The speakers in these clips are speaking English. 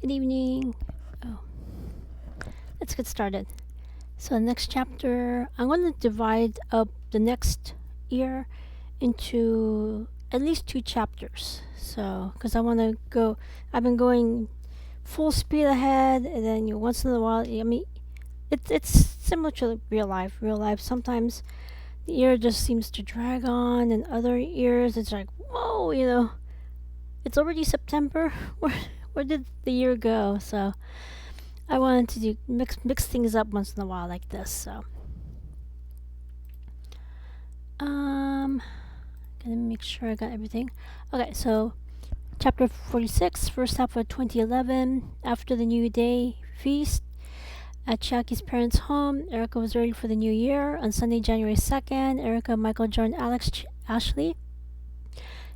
Good evening. Oh, let's get started. So, next chapter, I'm going to divide up the next year into at least two chapters. So, because I want to go, I've been going full speed ahead, and then once in a while, I mean, it's similar to real life. Real life, sometimes the year just seems to drag on, and other years, it's like, whoa, it's already September. Where did the year go? So, I wanted to mix things up once in a while like this. So, um, gonna make sure I got everything. Okay, so chapter 46, first half of 2011. After the New Day feast at Chaki's parents' home, Erica was ready for the new year. On Sunday, January 2nd, Erica, Michael joined Ashley,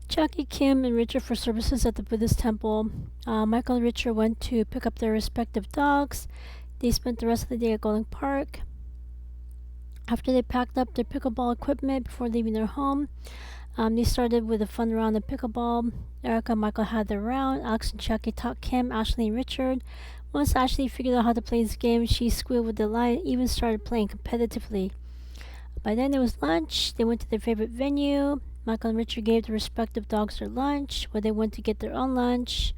Chaki, Kim, and Richard for services at the Buddhist temple. Michael and Richard went to pick up their respective dogs. They spent the rest of the day at Golden Park. After they packed up their pickleball equipment before leaving their home, they started with a fun round of pickleball. Erica and Michael had their round. Alex and Chucky taught Kim, Ashley, and Richard. Once Ashley figured out how to play this game, she squealed with delight and even started playing competitively. By then it was lunch. They went to their favorite venue. Michael and Richard gave their respective dogs their lunch, where they went to get their own lunch.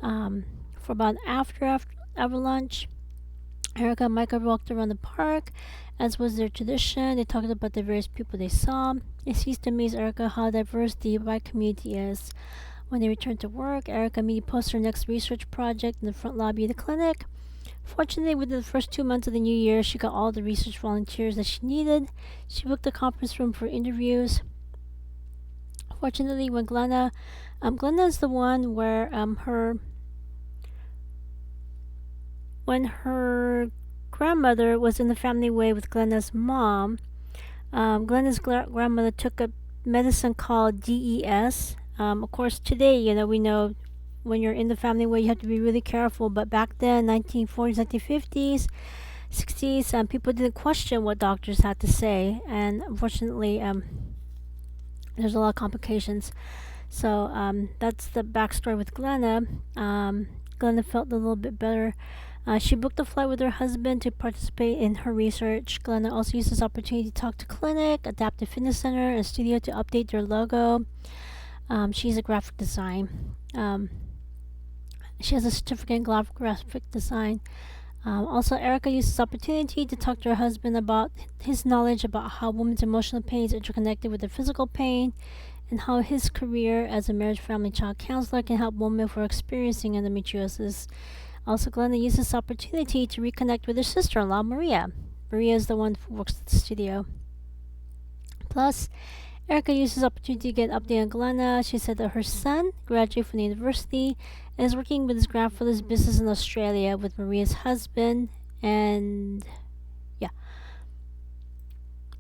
For about an after lunch, Erica and Michael walked around the park, as was their tradition. They talked about the various people they saw. It ceased to amaze Erica how diverse the bike community is. When they returned to work, Erica immediately posted her next research project in the front lobby of the clinic. Fortunately, within the first 2 months of the new year, she got all the research volunteers that she needed. She booked a conference room for interviews. Fortunately, when Glenna is the one where when her grandmother was in the family way with Glenna's mom. Glenna's grandmother took a medicine called DES. Of course, today, we know when you're in the family way, you have to be really careful. But back then, 1940s, 1950s, 60s, people didn't question what doctors had to say. And unfortunately, there's a lot of complications. So that's the backstory with Glenna. Glenna felt a little bit better. She booked a flight with her husband to participate in her research. Glenna also used this opportunity to talk to clinic, adaptive fitness center, and studio to update their logo. She's a graphic design. She has a certificate in graphic design. Also, Erica used this opportunity to talk to her husband about his knowledge about how women's emotional pain is interconnected with their physical pain, and how his career as a marriage, family, child counselor can help women who are experiencing endometriosis. Also, Glenda used this opportunity to reconnect with her sister-in-law, Maria. Maria is the one who works at the studio. Plus, Erica used this opportunity to get an update on Glenda. She said that her son graduated from the university and is working with his grandfather's business in Australia with Maria's husband. And yeah.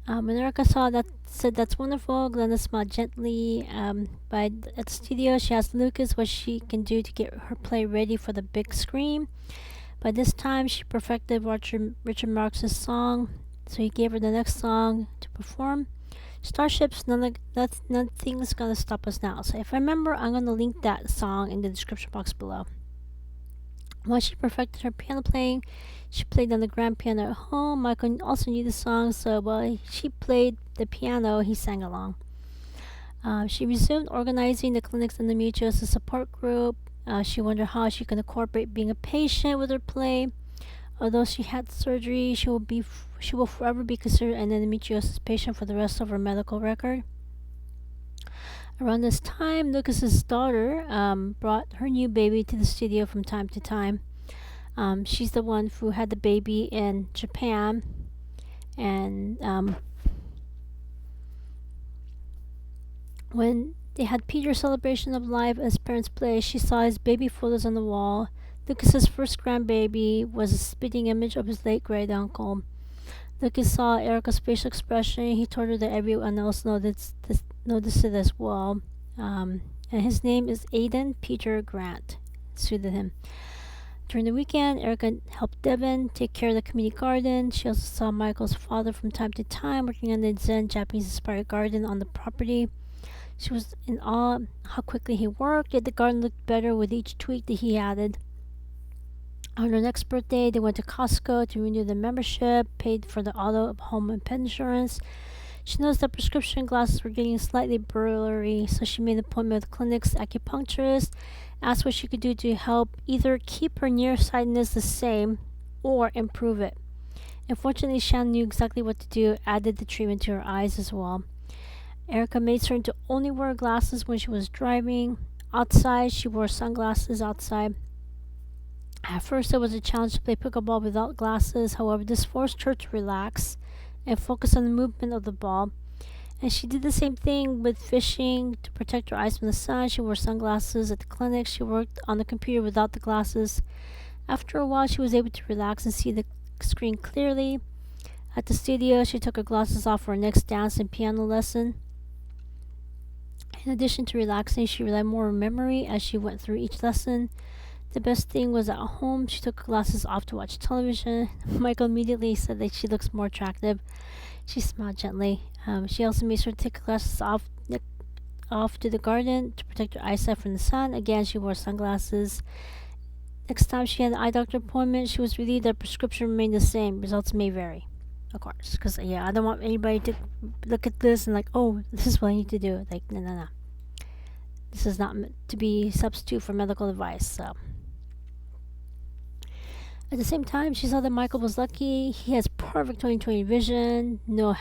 When Erica said that's wonderful, Glenda smiled gently. At the studio, she asked Lucas what she can do to get her play ready for the big screen. By this time, she perfected Richard Marx's song, so he gave her the next song to perform. Starship's Nothing's Gonna Stop Us Now. So if I remember, I'm gonna link that song in the description box below. Once she perfected her piano playing, she played on the grand piano at home. Michael also knew the song, so while she played the piano, he sang along. She resumed organizing the clinic's endometriosis support group. She wondered how she could incorporate being a patient with her play. Although she had surgery, she will forever be considered an endometriosis patient for the rest of her medical record. Around this time, Lucas's daughter brought her new baby to the studio from time to time. She's the one who had the baby in Japan, and when they had Peter's celebration of life as parents play, she saw his baby photos on the wall. Lucas's first grandbaby was a spitting image of his late great uncle. Lucas saw Erica's facial expression. He told her that everyone else noticed it as well. And his name is Aidan Peter Grant. It suited him. During the weekend, Erica helped Devin take care of the community garden. She also saw Michael's father from time to time working on the Zen Japanese-inspired garden on the property. She was in awe how quickly he worked, yet the garden looked better with each tweak that he added. On her next birthday, they went to Costco to renew the membership, paid for the auto, home, and pet insurance. She noticed that prescription glasses were getting slightly blurry, so she made an appointment with the clinic's acupuncturist, asked what she could do to help either keep her nearsightedness the same or improve it. Unfortunately, Shannon knew exactly what to do, added the treatment to her eyes as well. Erica made certain to only wear glasses when she was driving. Outside, she wore sunglasses outside. At first, it was a challenge to play pickleball without glasses. However, this forced her to relax and focus on the movement of the ball. And she did the same thing with fishing to protect her eyes from the sun. She wore sunglasses at the clinic. She worked on the computer without the glasses. After a while, she was able to relax and see the screen clearly. At the studio, she took her glasses off for her next dance and piano lesson. In addition to relaxing, she relied more on memory as she went through each lesson. The best thing was at home, she took her glasses off to watch television. Michael immediately said that she looks more attractive. She smiled gently. She also made sure to take her glasses off to the garden to protect her eyesight from the sun. Again, she wore sunglasses. Next time she had an eye doctor appointment, she was relieved that prescription remained the same. Results may vary, of course, because I don't want anybody to look at this and like, oh, this is what I need to do. Like, no. This is not meant to be substitute for medical advice. So, at the same time, she saw that Michael was lucky. He has perfect 20/20 vision. No,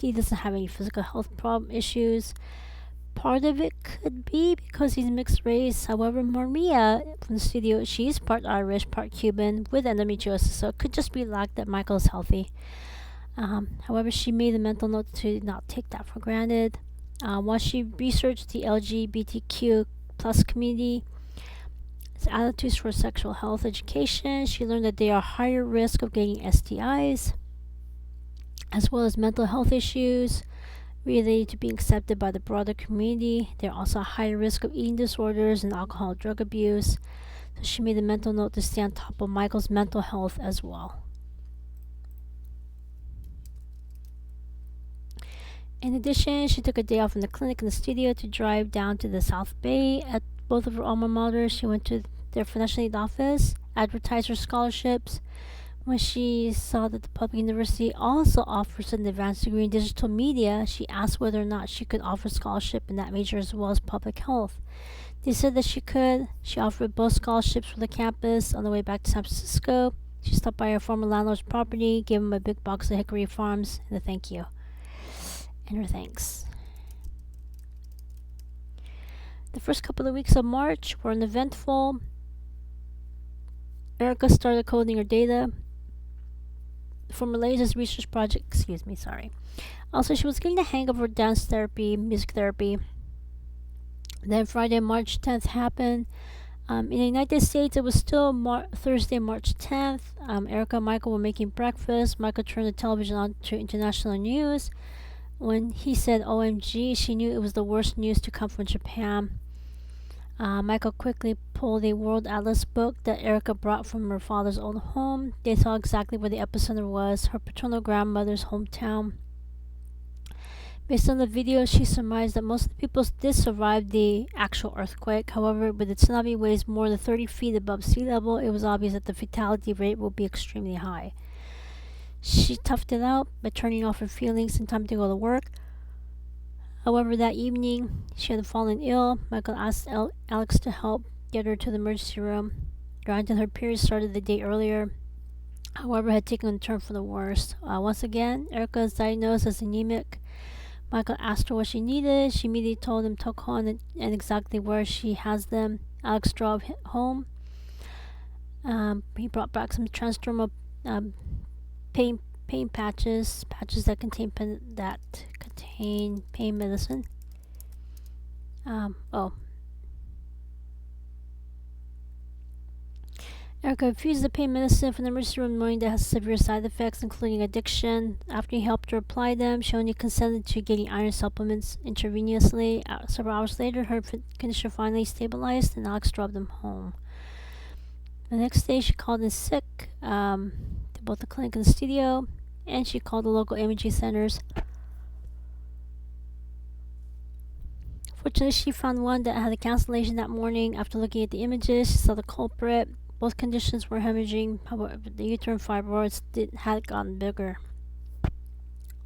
he doesn't have any physical health problem issues. Part of it could be because he's mixed race. However, Maria from the studio, she's part Irish, part Cuban with endometriosis, so it could just be luck that Michael is healthy. However, she made a mental note to not take that for granted. While she researched the LGBTQ plus community, its attitudes for sexual health education, she learned that they are higher risk of getting STIs, as well as mental health issues related to being accepted by the broader community. They're also a higher risk of eating disorders and alcohol drug abuse. So she made a mental note to stay on top of Michael's mental health as well. In addition, she took a day off from the clinic and the studio to drive down to the South Bay. At both of her alma maters, she went to their financial aid office, advertised her scholarships. When she saw that the public university also offers an advanced degree in digital media, she asked whether or not she could offer scholarship in that major as well as public health. They said that she could. She offered both scholarships for the campus. On the way back to San Francisco, she stopped by her former landlord's property, gave him a big box of Hickory Farms and a thank you. And her thanks. The first couple of weeks of March were uneventful. Erica started coding her data for Malaysia's research project. Also, she was getting the hang of her dance therapy, music therapy. Then Friday, March 10th happened. In the United States, it was still Thursday, March 10th. Erica and Michael were making breakfast. Michael turned the television on to international news. When he said OMG, she knew it was the worst news to come from Japan. Michael quickly pulled a World Atlas book that Erica brought from her father's old home. They saw exactly where the epicenter was, her paternal grandmother's hometown. Based on the video, she surmised that most of the people did survive the actual earthquake. However, with its tsunami waves more than 30 feet above sea level, it was obvious that the fatality rate will be extremely high. She toughed it out by turning off her feelings in time to go to work. However, that evening, she had fallen ill. Michael asked Alex to help get her to the emergency room. Granted, her period started the day earlier, however, had taken a turn for the worse. Once again, Erica is diagnosed as anemic. Michael asked her what she needed. She immediately told him Tokon and exactly where she has them. Alex drove home. He brought back some transdermal pain patches that contain pain medicine. Erica refused the pain medicine from the emergency room, knowing that it has severe side effects, including addiction. After he helped her apply them, she only consented to getting iron supplements intravenously. Several hours later, her condition finally stabilized, and Alex drove them home. The next day, she called in sick to both the clinic and the studio, and she called the local imaging centers. Fortunately, she found one that had a cancellation that morning. After looking at the images, she saw the culprit. Both conditions were hemorrhaging, however, the uterine fibroids had gotten bigger.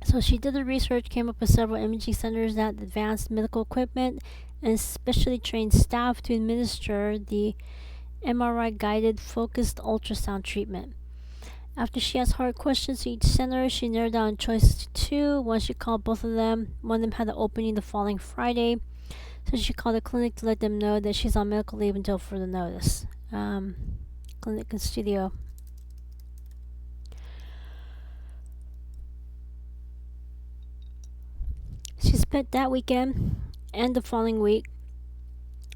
So she did the research, came up with several imaging centers that had advanced medical equipment and specially trained staff to administer the MRI guided focused ultrasound treatment. After she asked hard questions to each center, she narrowed down choices to two. Once she called both of them, one of them had an opening the following Friday, so she called the clinic to let them know that she's on medical leave until further notice. Clinic and studio. She spent that weekend and the following week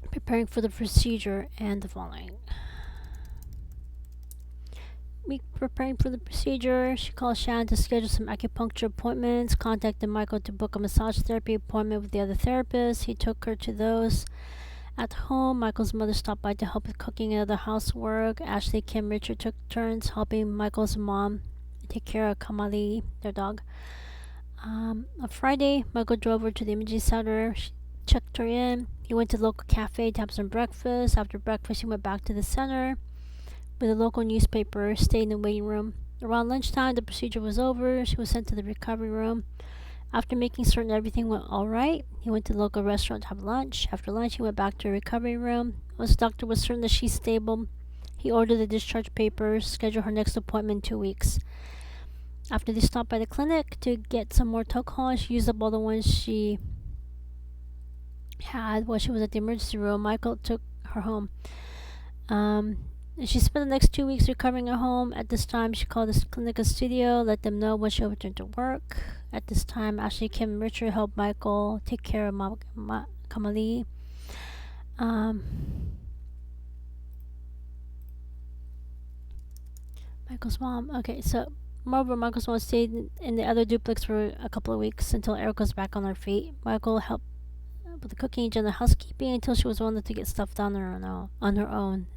preparing for the procedure and the following week preparing for the procedure. She called Shannon to schedule some acupuncture appointments, contacted Michael to book a massage therapy appointment with the other therapist. He took her to those. At home, Michael's mother stopped by to help with cooking and other housework. Ashley, Kim, Richard took turns helping Michael's mom take care of Kamali, their dog. On Friday, Michael drove her to the imaging center. She checked her in. He went to the local cafe to have some breakfast. After breakfast, he went back to the center with a local newspaper, stayed in the waiting room. Around lunchtime, the procedure was over. She was sent to the recovery room. After making certain everything went all right, he went to the local restaurant to have lunch. After lunch, he went back to the recovery room. Once the doctor was certain that she's stable, he ordered the discharge papers, scheduled her next appointment in 2 weeks. After they stopped by the clinic to get some more Tocol, she used up all the ones she had while she was at the emergency room. Michael took her home. She spent the next 2 weeks recovering at home. At this time, she called the clinic and studio, let them know when she'll return to work. At this time, Ashley, Kim, and Richard helped Michael take care of Kamali. Michael's mom. Okay, so moreover, Michael's mom stayed in the other duplex for a couple of weeks until Erica's back on her feet. Michael helped with the cooking and the housekeeping until she was willing to get stuff done on her own.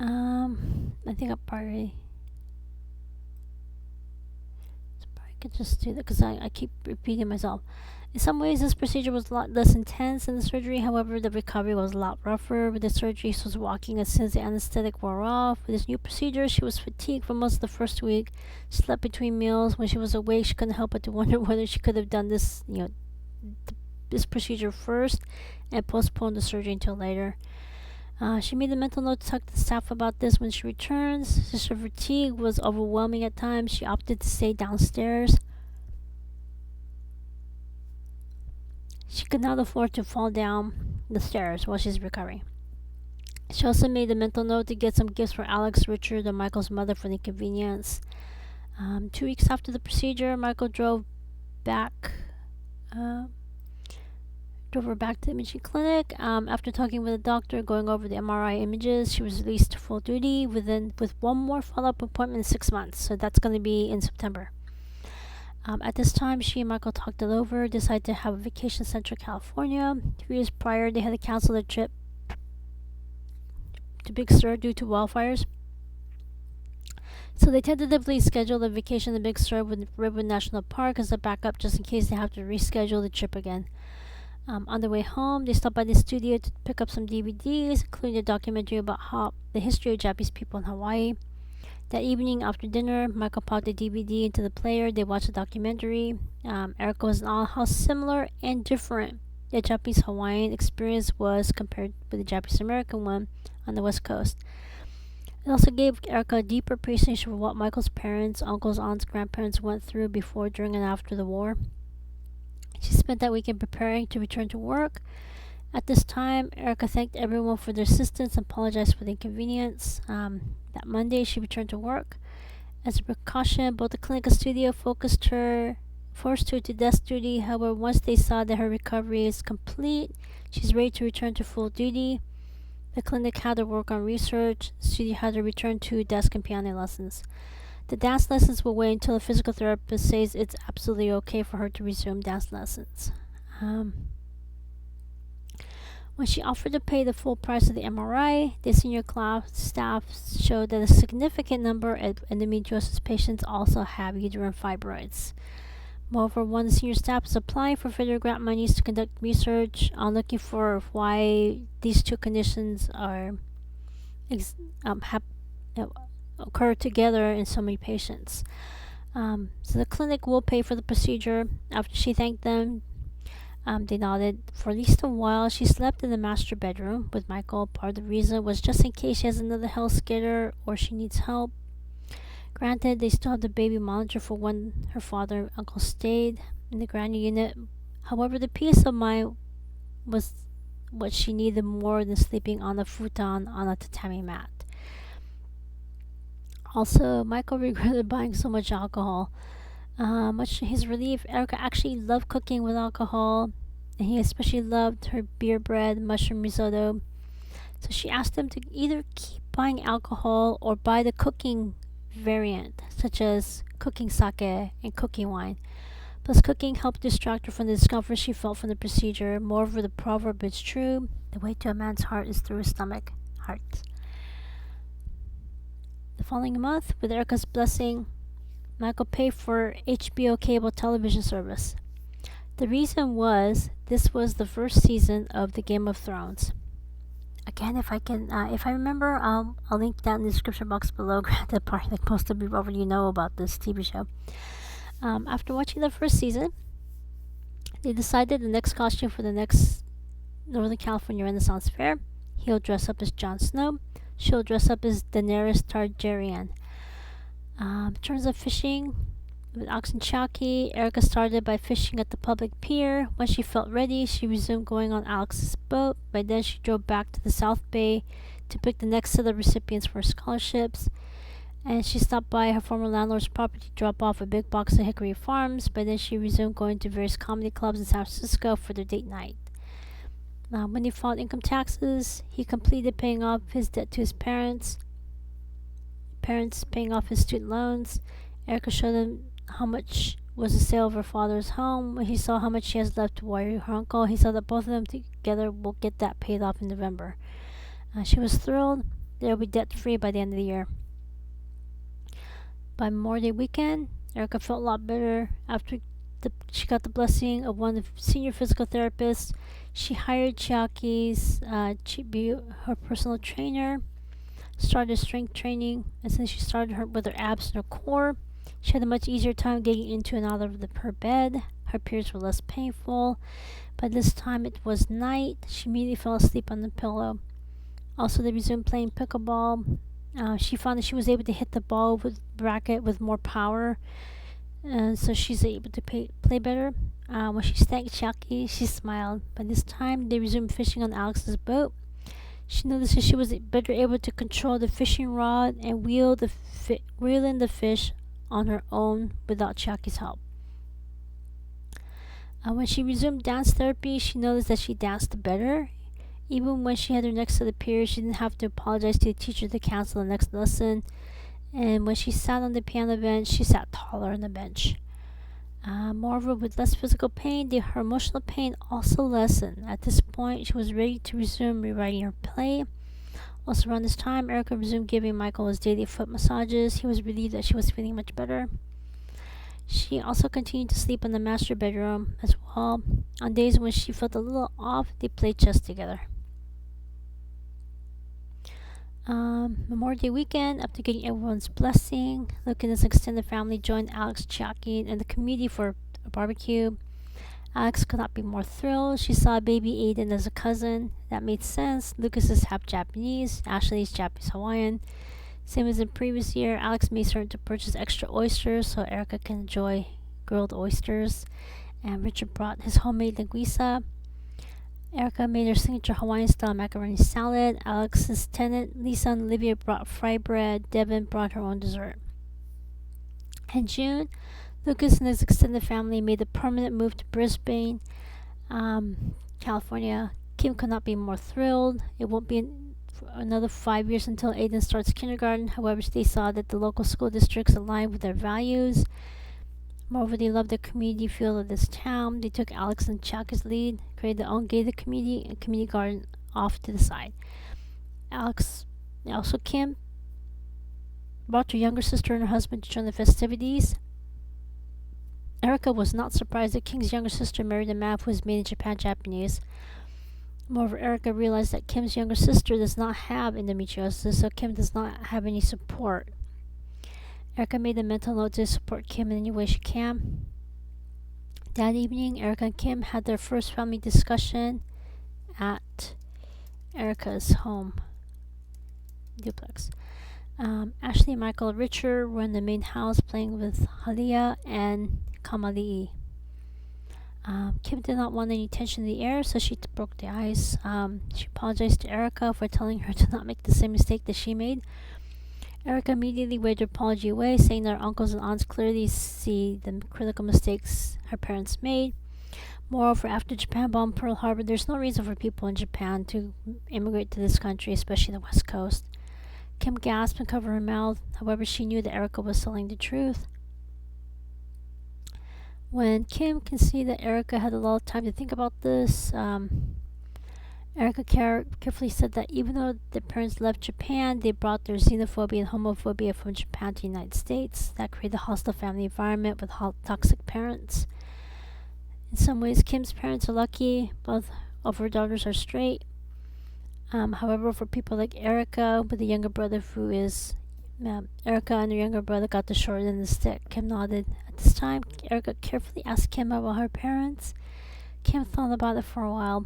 I think I probably could just do that because I keep repeating myself. In some ways, this procedure was a lot less intense than the surgery. However, the recovery was a lot rougher. With the surgery, she was walking as soon as the anesthetic wore off. With this new procedure, she was fatigued for most of the first week. She slept between meals. When she was awake, she couldn't help but to wonder whether she could have done this, this procedure first and postponed the surgery until later. She made a mental note to talk to the staff about this when she returns. Since her fatigue was overwhelming at times, she opted to stay downstairs. She could not afford to fall down the stairs while she's recovering. She also made a mental note to get some gifts for Alex, Richard, and Michael's mother for the inconvenience. 2 weeks after the procedure, Michael drove her back to the imaging clinic. After talking with the doctor, going over the MRI images, she was released to full duty with one more follow-up appointment in 6 months. So that's going to be in September. At this time, she and Michael talked it over, decided to have a vacation in Central California. 3 years prior, they had to cancel their trip to Big Sur due to wildfires. So they tentatively scheduled a vacation in Big Sur with Redwood National Park as a backup just in case they have to reschedule the trip again. On their way home, they stopped by the studio to pick up some DVDs, including a documentary about the history of Japanese people in Hawaii. That evening, after dinner, Michael popped the DVD into the player. They watched the documentary. Erica was in awe how similar and different the Japanese-Hawaiian experience was compared with the Japanese-American one on the West Coast. It also gave Erica a deeper appreciation for what Michael's parents, uncles, aunts, grandparents went through before, during, and after the war. She spent that weekend preparing to return to work. At this time, Erica thanked everyone for their assistance and apologized for the inconvenience. That Monday, she returned to work. As a precaution, both the clinic and studio forced her to desk duty. However, once they saw that her recovery is complete, she's ready to return to full duty. The clinic had her work on research. The studio had her return to desk and piano lessons. The dance lessons will wait until the physical therapist says it's absolutely okay for her to resume dance lessons. When she offered to pay the full price of the MRI, the senior class staff showed that a significant number of endometriosis patients also have uterine fibroids. Moreover, one of the senior staff is applying for federal grant monies to conduct research on looking for why these two conditions are ex- uh, occur together in so many patients. So the clinic will pay for the procedure. After she thanked them, they nodded. For at least a while, she slept in the master bedroom with Michael. Part of the reason was just in case she has another health scare or she needs help. Granted, they still have the baby monitor for when her father and uncle stayed in the granny unit. However, the peace of mind was what she needed more than sleeping on a futon on a tatami mat. Also, Michael regretted buying so much alcohol. Much to his relief, Erica actually loved cooking with alcohol, and he especially loved her beer bread, mushroom risotto. So she asked him to either keep buying alcohol or buy the cooking variant, such as cooking sake and cooking wine. Plus, cooking helped distract her from the discomfort she felt from the procedure. Moreover, the proverb is true: the way to a man's heart is through his stomach. Heart. The following month, with Erica's blessing, Michael paid for HBO cable television service. The reason was this was the first season of the Game of Thrones. Again, if I remember, I'll link that in the description box below. Granted, part that most of you already know about this TV show. After watching the first season, they decided the next costume for the next Northern California Renaissance Fair. He'll dress up as Jon Snow. She'll dress up as Daenerys Targaryen. In terms of fishing, with Alex and Chucky, Erica started by fishing at the public pier. When she felt ready, she resumed going on Alex's boat. By then, she drove back to the South Bay to pick the next set of recipients for scholarships. And she stopped by her former landlord's property to drop off a big box of Hickory Farms. By then, she resumed going to various comedy clubs in San Francisco for their date night. When he filed income taxes, he completed paying off his debt to his parents paying off his student loans. Erica showed him how much was the sale of her father's home. When he saw how much she has left to wire her uncle, he saw that both of them together will get that paid off in November. She was thrilled. They'll be debt free by the end of the year. By Memorial Day weekend, Erica felt a lot better after she got the blessing of one of the senior physical therapists. She hired Chiaki's to be her personal trainer, started strength training, and since she started with her abs and her core, she had a much easier time getting into and out of her bed. Her periods were less painful. By this time it was night. She immediately fell asleep on the pillow. Also, they resumed playing pickleball. She found that she was able to hit the ball with bracket with more power, and so she's able to play better. When she thanked Chucky, she smiled. By this time, they resumed fishing on Alex's boat. She noticed that she was better able to control the fishing rod and reel in the fish on her own without Chucky's help. When she resumed dance therapy, she noticed that she danced better. Even when she had her next set of periods, she didn't have to apologize to the teacher to cancel the next lesson. And when she sat on the piano bench, she sat taller on the bench. Moreover, with less physical pain, her emotional pain also lessened. At this point, she was ready to resume rewriting her play. Also, around this time, Erica resumed giving Michael his daily foot massages. He was relieved that she was feeling much better. She also continued to sleep in the master bedroom as well. On days when she felt a little off, they played chess together. Memorial Day weekend, after getting everyone's blessing, Luke and his extended family joined Alex, Chucky, and the community for a barbecue. Alex could not be more thrilled. She saw baby Aiden as a cousin. That made sense. Lucas is half Japanese. Ashley is Japanese Hawaiian. Same as in previous year, Alex made certain to purchase extra oysters so Erica can enjoy grilled oysters. And Richard brought his homemade linguiça. Erica made her signature Hawaiian-style macaroni salad. Alex's tenant, Lisa and Olivia, brought fry bread. Devin brought her own dessert. In June, Lucas and his extended family made the permanent move to Brisbane, California. Kim could not be more thrilled. It won't be another 5 years until Aiden starts kindergarten. However, they saw that the local school districts aligned with their values. Moreover, they loved the community feel of this town. They took Alex and Chuck's lead, created their own gated community and community garden off to the side. Kim brought her younger sister and her husband to join the festivities. Erica was not surprised that King's younger sister married a man who was made in Japan Japanese. Moreover, Erica realized that Kim's younger sister does not have endometriosis, so Kim does not have any support. Erica made a mental note to support Kim in any way she can. That evening, Erica and Kim had their first family discussion at Erica's home duplex. Ashley, Michael, and Richard were in the main house playing with Halia and Kamali'i. Kim did not want any tension in the air, so she broke the ice. She apologized to Erica for telling her to not make the same mistake that she made. Erica immediately waved her apology away, saying that her uncles and aunts clearly see the critical mistakes her parents made. Moreover, after Japan bombed Pearl Harbor, there's no reason for people in Japan to immigrate to this country, especially the West Coast. Kim gasped and covered her mouth. However, she knew that Erica was telling the truth. When Kim can see that Erica had a lot of time to think about this, Erica carefully said that even though their parents left Japan, they brought their xenophobia and homophobia from Japan to the United States. That created a hostile family environment with toxic parents. In some ways, Kim's parents are lucky. Both of her daughters are straight. However, for people like Erica, with a younger brother who is Erica and her younger brother got the short end of the stick. Kim nodded. At this time, Erica carefully asked Kim about her parents. Kim thought about it for a while.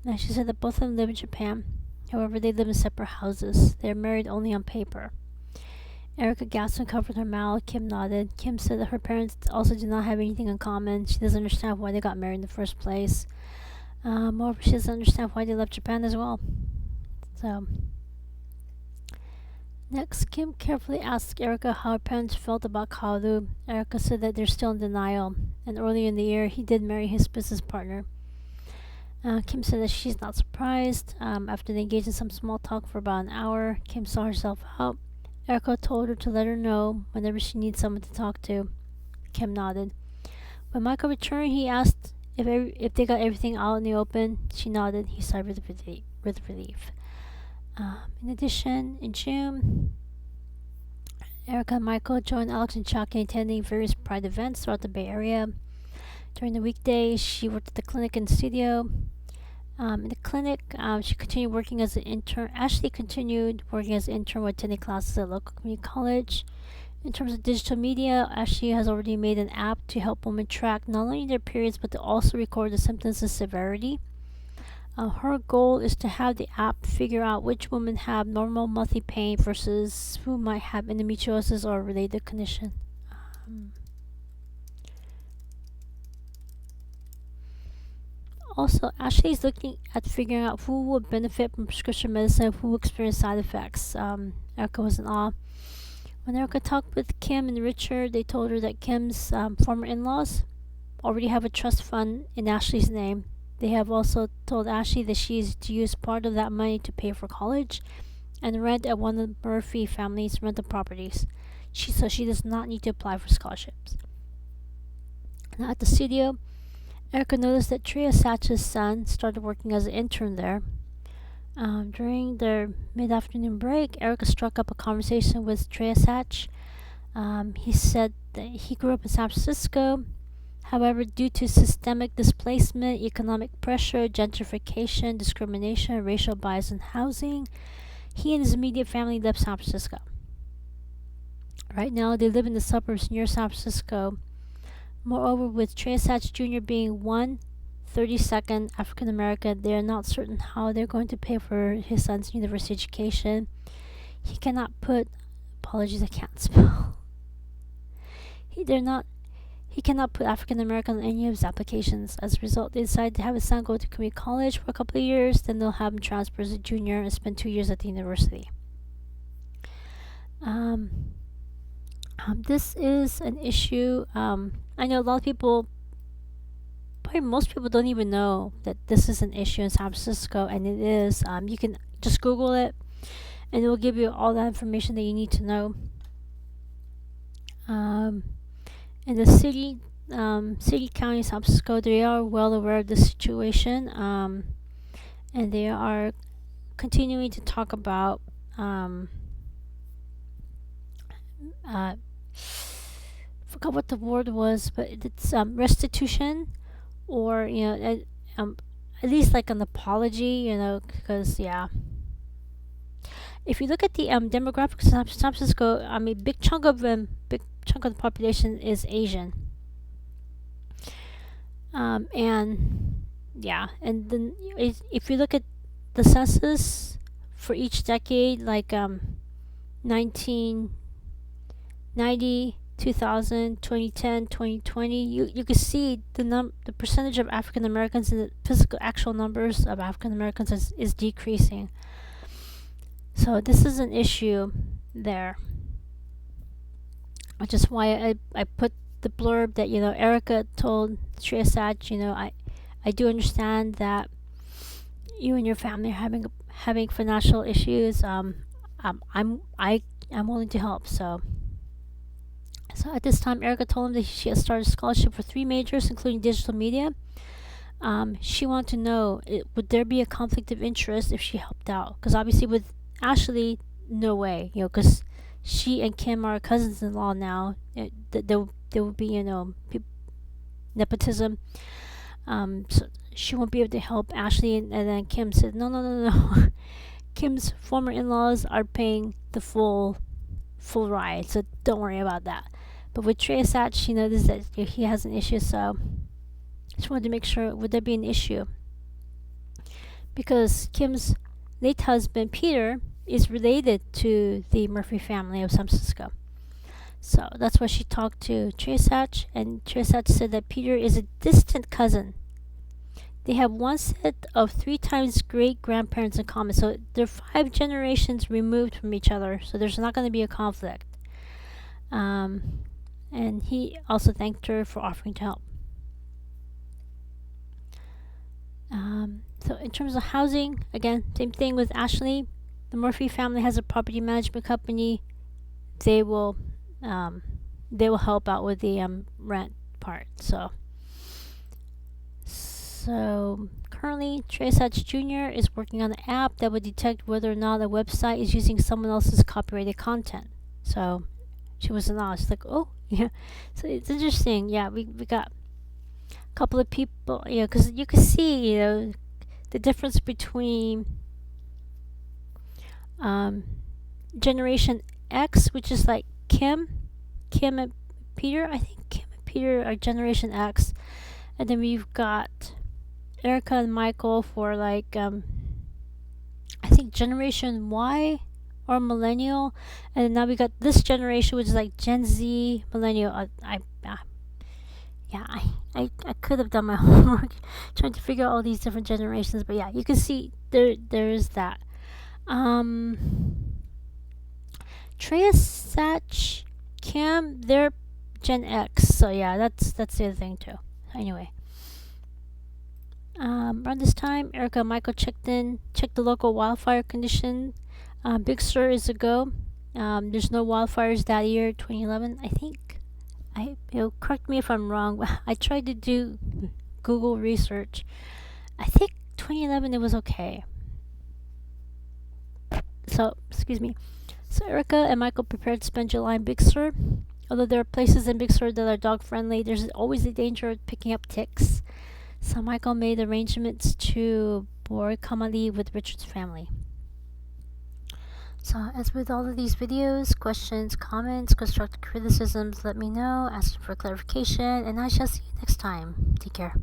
And she said that both of them live in Japan. However, they live in separate houses. They are married only on paper. Erica gasped and covered her mouth. Kim nodded. Kim said that her parents also do not have anything in common. She doesn't understand why they got married in the first place. Moreover, she doesn't understand why they left Japan as well. So, next, Kim carefully asked Erica how her parents felt about Kaoru. Erica said that they're still in denial, and earlier in the year, he did marry his business partner. Kim said that she's not surprised. After they engaged in some small talk for about an hour, Kim saw herself out. Erica told her to let her know whenever she needs someone to talk to. Kim nodded. When Michael returned, he asked if they got everything out in the open. She nodded. He sighed with relief. In addition, in June, Erica and Michael joined Alex and Chuck in attending various Pride events throughout the Bay Area. During the weekdays, she worked at the clinic and studio. In the clinic, she continued working as an intern. Ashley continued working as an intern while attending classes at local community college. In terms of digital media, Ashley has already made an app to help women track not only their periods but to also record the symptoms and severity. Her goal is to have the app figure out which women have normal monthly pain versus who might have endometriosis or a related condition. Also, Ashley is looking at figuring out who will benefit from prescription medicine, who will experience side effects. Erica was in awe. When Erica talked with Kim and Richard, they told her that Kim's former in-laws already have a trust fund in Ashley's name. They have also told Ashley that she is to use part of that money to pay for college and rent at one of the Murphy family's rental properties. So she does not need to apply for scholarships. Now at the studio, Erica noticed that Tria Satch's son started working as an intern there. During their mid-afternoon break, Erica struck up a conversation with Tria Satch. He said that he grew up in San Francisco. However, due to systemic displacement, economic pressure, gentrification, discrimination, racial bias in housing, he and his immediate family left San Francisco. Right now, they live in the suburbs near San Francisco. Moreover, with Trey Satch Jr. being 1/32nd African American, they are not certain how they're going to pay for his son's university education. He cannot put apologies, I can't spell. He cannot put African American on any of his applications. As a result, they decided to have his son go to community college for a couple of years, then they'll have him transfer as a junior and spend 2 years at the university. This is an issue. I know a lot of people, probably most people don't even know that this is an issue in San Francisco, and it is. You can just Google it, and it will give you all that information that you need to know. In the city, county, San Francisco, they are well aware of the situation, and they are continuing to talk about forgot what the word was, but it's restitution, or at least like an apology, because yeah. If you look at the demographics of San Francisco, I mean, big chunk of the population is Asian. And yeah, and then if you look at the census for each decade, like 1990, 2000, 2010, 2020, you can see the percentage of African Americans and the physical actual numbers of African Americans is decreasing. So this is an issue there, which is why I put the blurb that Erica told Triasach. I do understand that you and your family are having financial issues. I'm willing to help. So at this time, Erica told him that she has started a scholarship for 3 majors, including digital media. She wanted to know, would there be a conflict of interest if she helped out? Because obviously with Ashley, no way, because she and Kim are cousins-in-law now. There will be, nepotism. So she won't be able to help Ashley, and then Kim said, no. Kim's former in-laws are paying the full ride, so don't worry about that. But with Triasach, she noticed that he has an issue, so just wanted to make sure, would there be an issue? Because Kim's late husband, Peter, is related to the Murphy family of San Francisco. So that's why she talked to Triasach, and Triasach said that Peter is a distant cousin. They have one set of 3 times great grandparents in common, so they're 5 generations removed from each other, so there's not going to be a conflict. And he also thanked her for offering to help. So in terms of housing, again, same thing with Ashley. The Murphy family has a property management company. They will help out with the rent part. So currently, Triasach Jr. is working on an app that would detect whether or not a website is using someone else's copyrighted content. So she wasn't honest. She's like, oh yeah. So it's interesting. Yeah, we got a couple of people. Because you can see the difference between Generation X, which is like Kim and Peter. I think Kim and Peter are Generation X, and then we've got Erica and Michael for like I think Generation Y or Millennial, and now we got this generation, which is like Gen Z, Millennial. I could have done my homework trying to figure out all these different generations, but yeah, you can see there is that. Triasach, Kim, they're Gen X, so yeah, that's the other thing too. Anyway, around this time, Erica and Michael checked the local wildfire condition. Big Sur is a go. There's no wildfires that year, 2011. I think. Correct me if I'm wrong. I tried to do Google research. I think 2011 it was okay. So, excuse me. So Erica and Michael prepared to spend July in Big Sur. Although there are places in Big Sur that are dog friendly, there's always the danger of picking up ticks. So Michael made arrangements to board Kamali with Richard's family. So as with all of these videos, questions, comments, constructive criticisms, let me know, ask for clarification, and I shall see you next time. Take care.